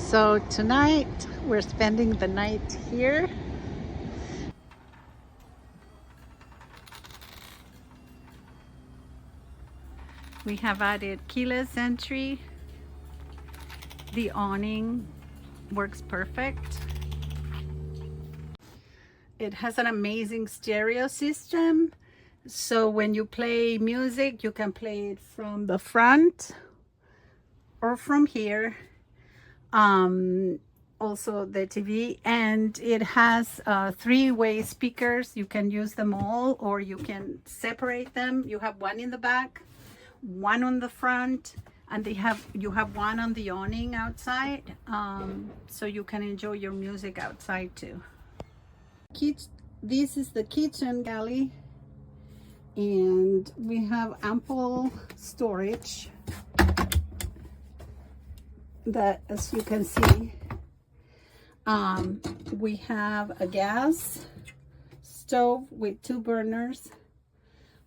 So tonight we're spending the night here. We have added keyless entry. The awning works perfect. It has an amazing stereo system. So when you play music, you can play it from the front or from here. Also the TV, and it has three-way speakers. You can use them all, or you can separate them. You have one in the back, one on the front, and you have one on the awning outside, so you can enjoy your music outside too. This is the kitchen galley, and we have ample storage that, as you can see, we have a gas stove with 2 burners,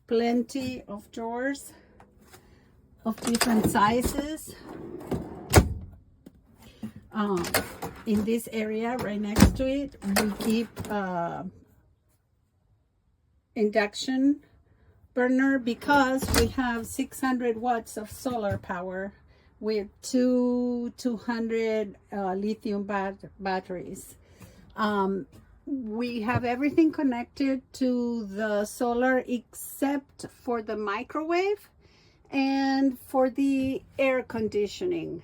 plenty of drawers of different sizes. In this area right next to it, we keep induction burner because we have 600 watts of solar power with 200 lithium batteries. We have everything connected to the solar except for the microwave and for the air conditioning.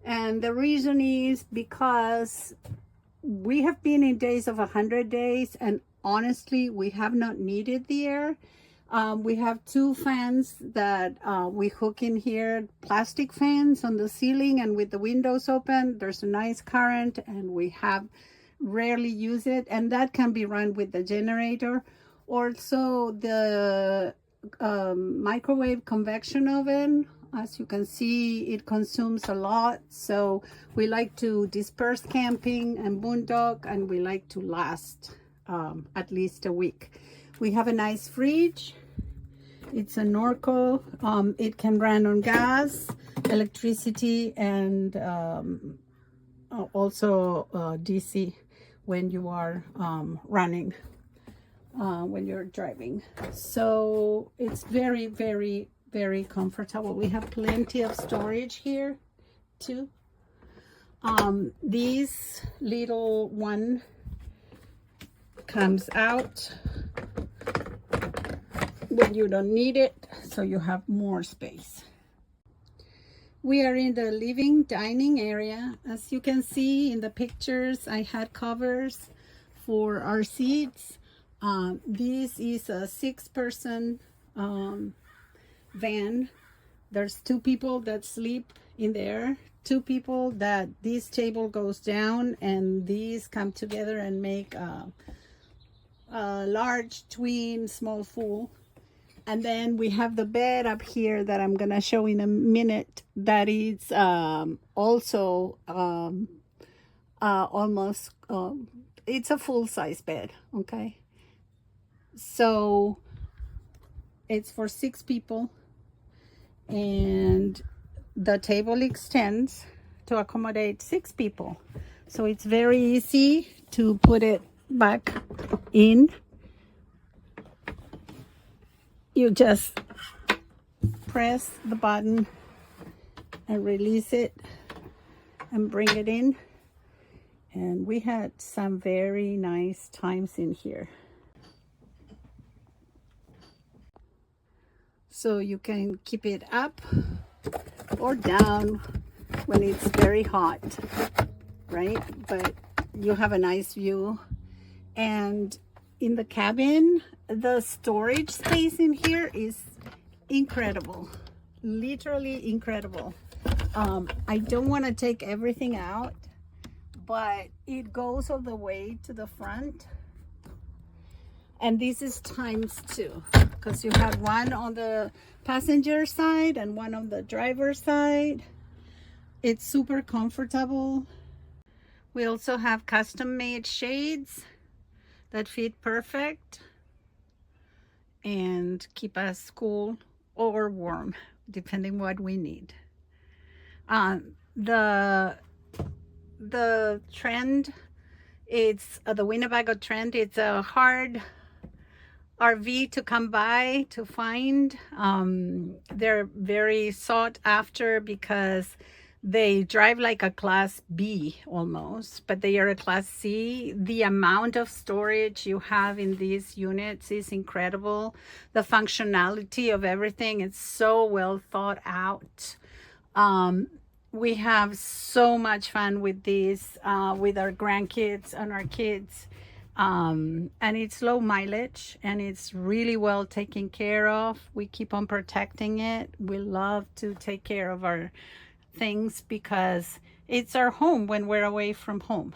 And the reason is because we have been in days of 100 days, and honestly, we have not needed the air. We have 2 fans that we hook in here, plastic fans on the ceiling, and with the windows open, there's a nice current, and we have rarely use it, and that can be run with the generator. Also, the microwave convection oven, as you can see, it consumes a lot, so we like to disperse camping and boondock, and we like to last at least a week. We have a nice fridge. It's a Norco. It can run on gas, electricity, and also DC when you are running, when you're driving. So it's very, very, very comfortable. We have plenty of storage here too. This little one comes out when you don't need it, so you have more space. We are in the living dining area. As you can see in the pictures, I had covers for our seats. This is a 6-person van. There's 2 people that sleep in there, 2 people that this table goes down, and these come together and make a large twin small full. And then we have the bed up here that I'm gonna show in a minute, that is also almost it's a full-size bed. Okay, so it's for 6 people, and the table extends to accommodate 6 people, so it's very easy to put it back in. You just press the button and release it and bring it in. And we had some very nice times in here. So you can keep it up or down when it's very hot, right? But you have a nice view. And in the cabin, the storage space in here is incredible, literally incredible. I don't want to take everything out, but it goes all the way to the front. And this is ×2, because you have one on the passenger side and one on the driver's side. It's super comfortable. We also have custom-made shades that fit perfect and keep us cool or warm, depending what we need. The the Trend. It's the Winnebago Trend. It's a hard RV to come by, to find. They're very sought after because they drive like a class B almost, but they are a class C. The amount of storage you have in these units is incredible. The functionality of everything is so well thought out. We have so much fun with these, with our grandkids and our kids. And it's low mileage and it's really well taken care of. We keep on protecting it. We love to take care of our things because it's our home when we're away from home.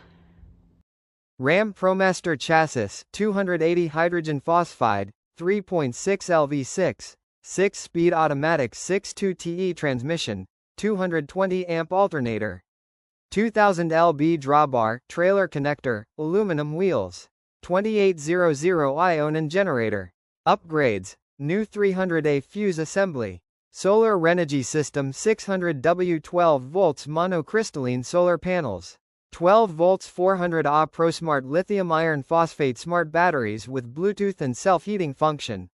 Ram Promaster Chasis, 280 hydrogen phosphide, 3.6 LV6, 6-speed automatic 6.2 TE transmission, 220 amp alternator, 2000 lb drawbar, trailer connector, aluminum wheels, 2800i ONAN generator. Upgrades: new 300A fuse assembly, solar Renogy system 600W 12 volts monocrystalline solar panels, 12 volts 400Ah Prosmart lithium iron phosphate smart batteries with Bluetooth and self-heating function,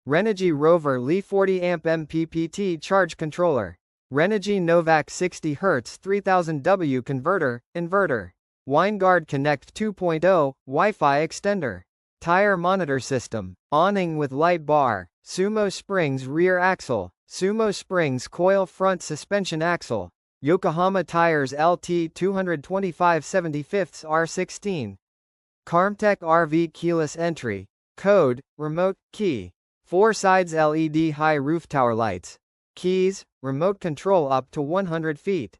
Renogy Rover Li 40 Amp MPPT charge controller, Renogy Novac 60 Hz 3000W converter, inverter, Winegard Connect 2.0, Wi-Fi extender, tire monitor system, awning with light bar, Sumo springs rear axle, Sumo springs coil front suspension axle, Yokohama tires LT 225/75 R16, Carmtech RV keyless entry, code, remote, key, 4 sides LED high roof tower lights, keys, remote control up to 100 feet.